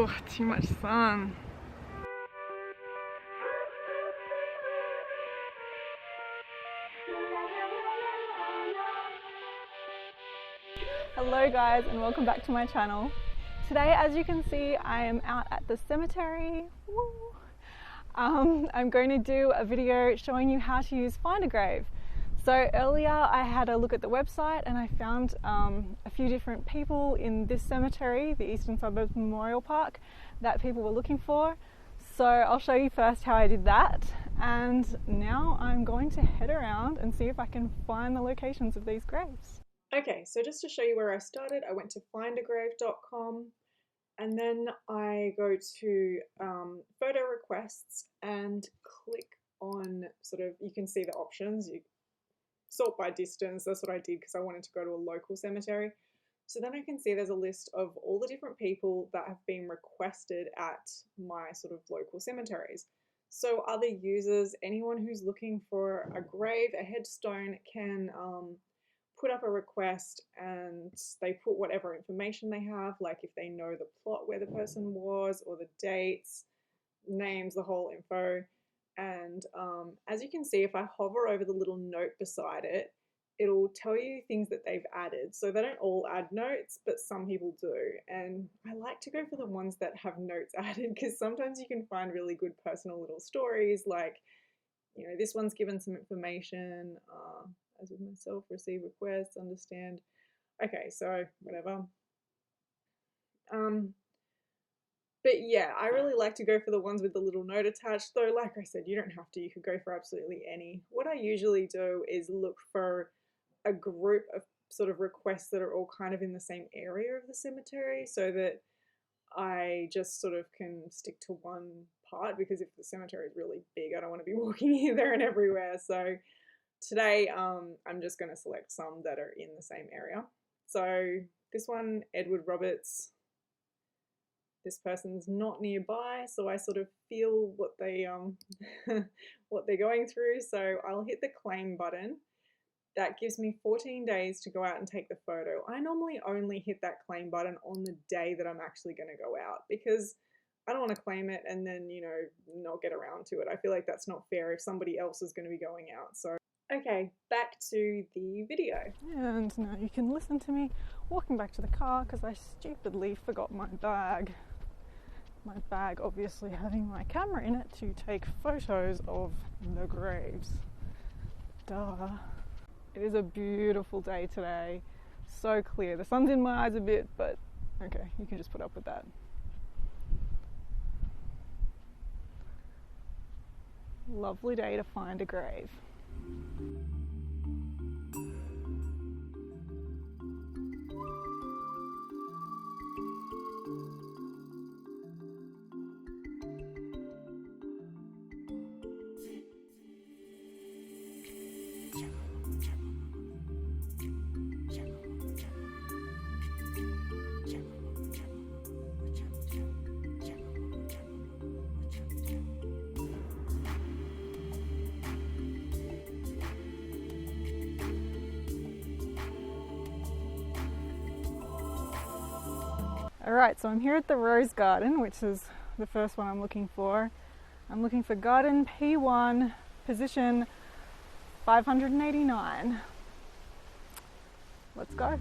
Oh, too much sun. Hello guys, and welcome back to my channel. Today, as you can see, I am out at the cemetery. Woo. I'm going to do a video showing you how to use Findagrave. So earlier I had a look at the website and I found a few different people in this cemetery, the Eastern Suburbs Memorial Park, that people were looking for. So I'll show you first how I did that, and now I'm going to head around and see if I can find the locations of these graves. Okay, so just to show you where I started, I went to findagrave.com and then I go to photo requests and click on you can see the options. You sort by distance. That's what I did because I wanted to go to a local cemetery. So then I can see there's a list of all the different people that have been requested at my local cemeteries. So other users, anyone who's looking for a grave, a headstone, can put up a request and they put whatever information they have, like if they know the plot where the person was or the dates, names, the whole info. And as you can see, if I hover over the little note beside it, it'll tell you things that they've added. So they don't all add notes, but some people do. And I like to go for the ones that have notes added because sometimes you can find really good personal little stories, like, you know, this one's given some information, as with myself, receive requests, understand. Okay, so whatever. But yeah, I really like to go for the ones with the little note attached, though like I said, you don't have to, you could go for absolutely any. What I usually do is look for a group of requests that are all kind of in the same area of the cemetery, so that I just can stick to one part, because if the cemetery is really big, I don't want to be walking here, there and everywhere. So today I'm just going to select some that are in the same area. So this one, Edward Roberts, this person's not nearby, so I feel what they what they're going through. So I'll hit the claim button. That gives me 14 days to go out and take the photo. I normally only hit that claim button on the day that I'm actually going to go out, because I don't want to claim it and then, you know, not get around to it. I feel like that's not fair if somebody else is going to be going out. So okay, back to the video. And now you can listen to me walking back to the car because I stupidly forgot my bag. My bag obviously having my camera in it to take photos of the graves. Duh. It is a beautiful day today. So clear. The sun's in my eyes a bit, but okay, you can just put up with that. Lovely day to find a grave. Alright, so I'm here at the Rose Garden, which is the first one I'm looking for. I'm looking for Garden P1, position 589. Let's go.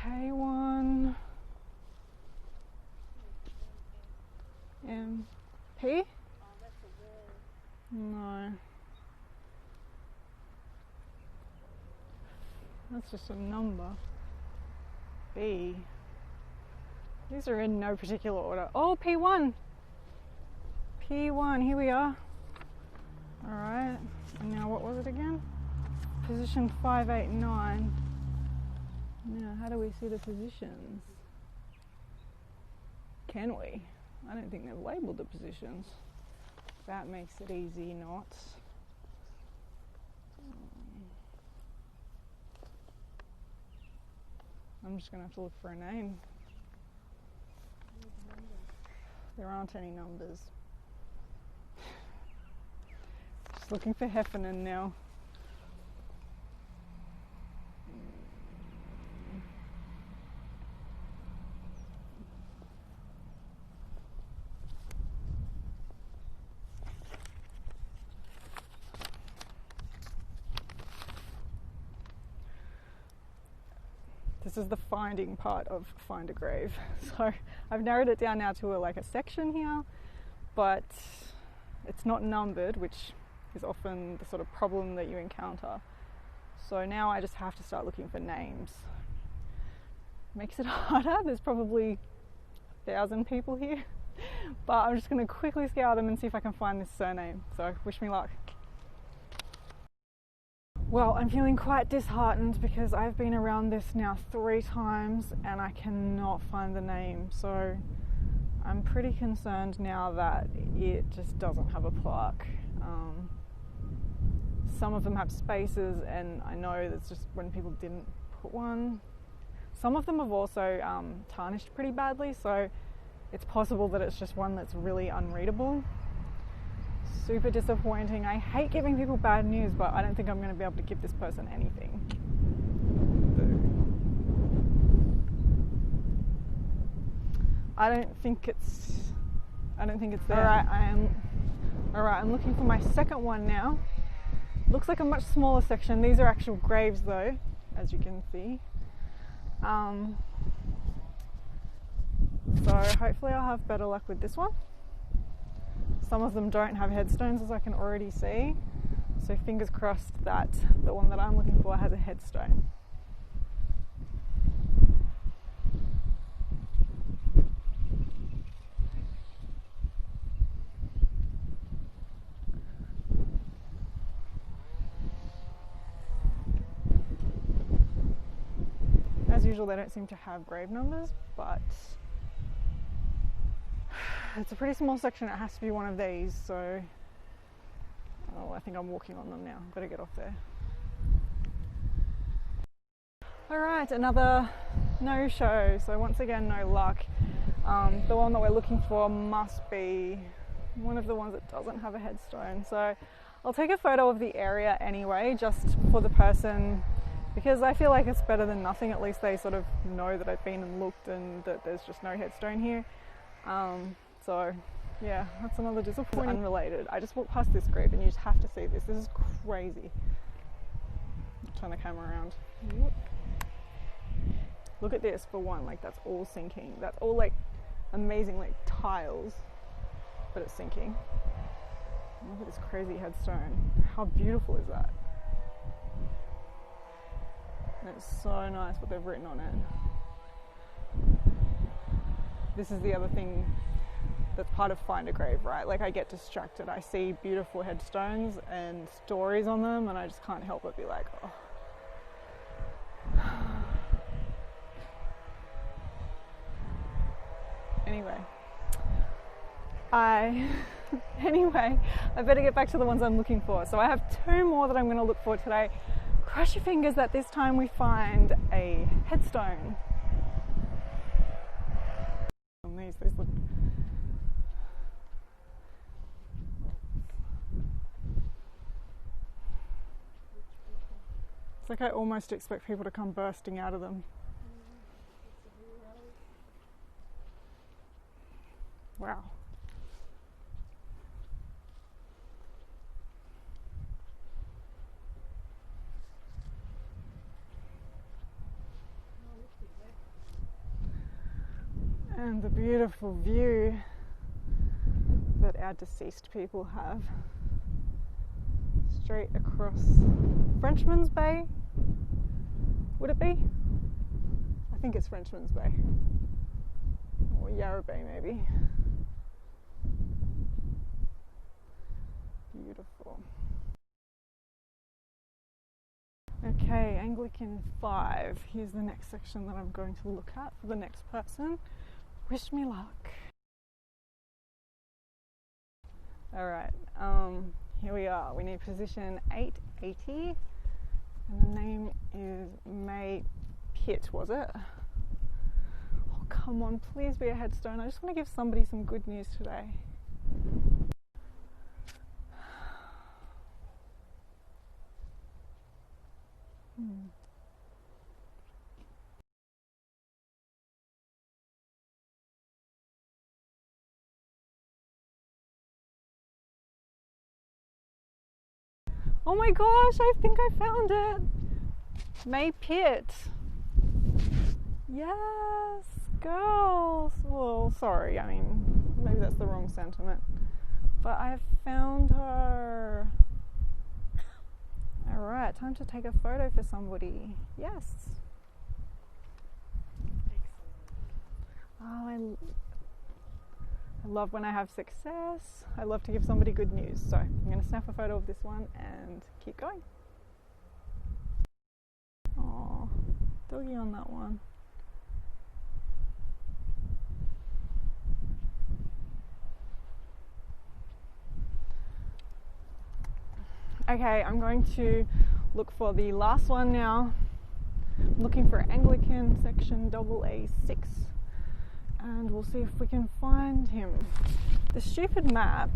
K1 MP? No, that's just a number. B. These are in no particular order. Oh, P1. P1, here we are. Alright, and now what was it again? Position 589. Now, how do we see the positions? Can we? I don't think they've labelled the positions. That makes it easy, not. I'm just going to have to look for a name. There aren't any numbers. Just looking for Heffernan now. This is the finding part of Findagrave. So I've narrowed it down now to a section here, but it's not numbered, which is often the sort of problem that you encounter. So now I just have to start looking for names. Makes it harder. There's probably 1,000 people here, but I'm just going to quickly scour them and see if I can find this surname. So wish me luck. Well, I'm feeling quite disheartened because I've been around this now 3 times and I cannot find the name. So I'm pretty concerned now that it just doesn't have a plaque. Some of them have spaces, and I know that's just when people didn't put one. Some of them have also tarnished pretty badly, so it's possible that it's just one that's really unreadable. Super disappointing. I hate giving people bad news, but I don't think I'm going to be able to give this person anything. I don't think it's there. Alright, I'm looking for my second one now. Looks like a much smaller section. These are actual graves though, as you can see. So hopefully I'll have better luck with this one. Some of them don't have headstones, as I can already see. So fingers crossed that the one that I'm looking for has a headstone. As usual, they don't seem to have grave numbers, but it's a pretty small section. It has to be one of these, so I think I'm walking on them now. Better get off there. Alright, another no-show. So once again, no luck. The one that we're looking for must be one of the ones that doesn't have a headstone. So I'll take a photo of the area anyway, just for the person, because I feel like it's better than nothing. At least they sort of know that I've been and looked and that there's just no headstone here. So yeah, that's another disappointing. Unrelated. I just walked past this grave and you just have to see this. This is crazy. Turn the camera around. Look at this for one. Like, that's all sinking. That's all like amazing, like tiles, but it's sinking. Look at this crazy headstone. How beautiful is that? And it's so nice what they've written on it. This is the other thing that's part of Findagrave, right? Like, I get distracted. I see beautiful headstones and stories on them and I just can't help but be like, oh. Anyway, I better get back to the ones I'm looking for. So I have 2 more that I'm going to look for today. Cross your fingers that this time we find a headstone. These look. It's like I almost expect people to come bursting out of them. Wow. And the beautiful view that our deceased people have straight across Frenchman's Bay. Would it be? I think it's Frenchman's Bay. Or Yarra Bay maybe. Beautiful. Okay, Anglican 5. Here's the next section that I'm going to look at for the next person. Wish me luck. Alright, here we are. We need position 880, and the name is May Pitt, was it? Oh, come on, please be a headstone. I just want to give somebody some good news today. Oh my gosh, I think I found it! May Pitt. Yes, girls. Well, sorry, I mean, maybe that's the wrong sentiment. But I found her. Alright, time to take a photo for somebody. Yes. Oh, I love when I have success. I love to give somebody good news. So I'm going to snap a photo of this one and keep going. Oh, doggy on that one. Okay, I'm going to look for the last one now. I'm looking for Anglican section AA6, and we'll see if we can find him. The stupid map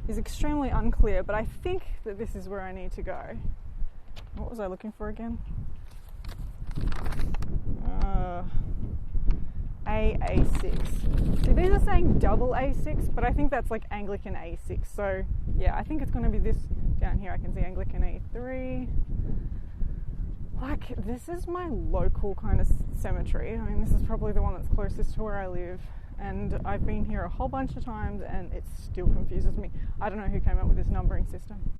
is extremely unclear, but I think that this is where I need to go. What was I looking for again? AA6. See, these are saying double A6, but I think that's like Anglican A6. So yeah, I think it's going to be this down here. I can see Anglican A3. Like, this is my local kind of cemetery. I mean, this is probably the one that's closest to where I live, and I've been here a whole bunch of times and it still confuses me. I don't know who came up with this numbering system.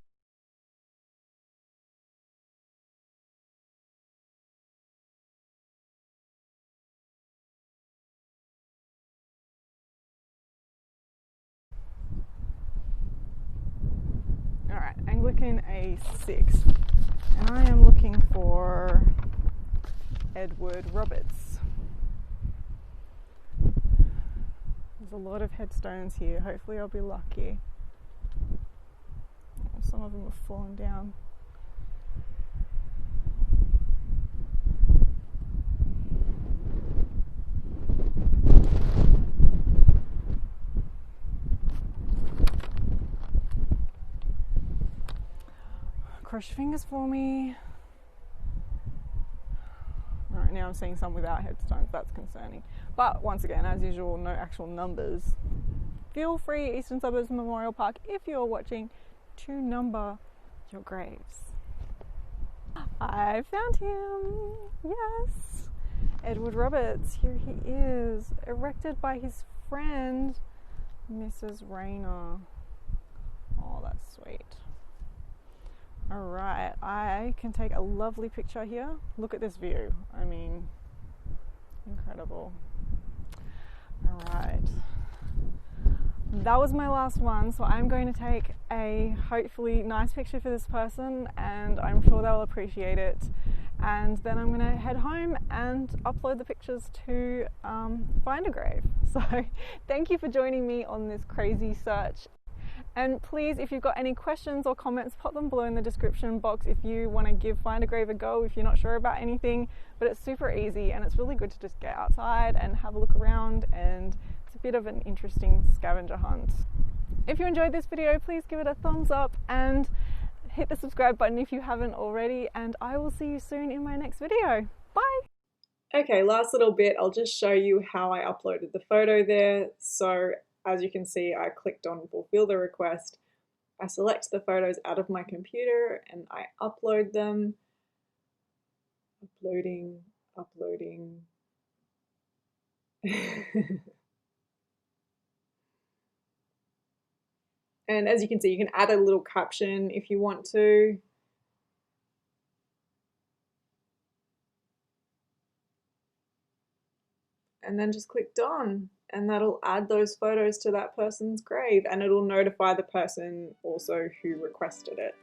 Alright, Anglican A6. And I am looking for Edward Roberts. There's a lot of headstones here. Hopefully I'll be lucky. Some of them have fallen down. Cross your fingers for me. Alright, now I'm seeing some without headstones. That's concerning. But once again, as usual, no actual numbers. Feel free, Eastern Suburbs Memorial Park, if you're watching, to number your graves. I found him! Yes! Edward Roberts, here he is, erected by his friend, Mrs. Rayner. Oh, that's sweet. Alright, I can take a lovely picture here. Look at this view. I mean, incredible. Alright. That was my last one, so I'm going to take a hopefully nice picture for this person, and I'm sure they'll appreciate it. And then I'm going to head home and upload the pictures to Findagrave. So thank you for joining me on this crazy search. And please, if you've got any questions or comments, pop them below in the description box if you want to give Findagrave a go, if you're not sure about anything. But it's super easy, and it's really good to just get outside and have a look around, and it's a bit of an interesting scavenger hunt. If you enjoyed this video, please give it a thumbs up and hit the subscribe button if you haven't already, and I will see you soon in my next video. Bye! Okay, last little bit, I'll just show you how I uploaded the photo there. So as you can see, I clicked on fulfill the request. I select the photos out of my computer and I upload them. Uploading. And as you can see, you can add a little caption if you want to. And then just click done, and that'll add those photos to that person's grave, and it'll notify the person also who requested it.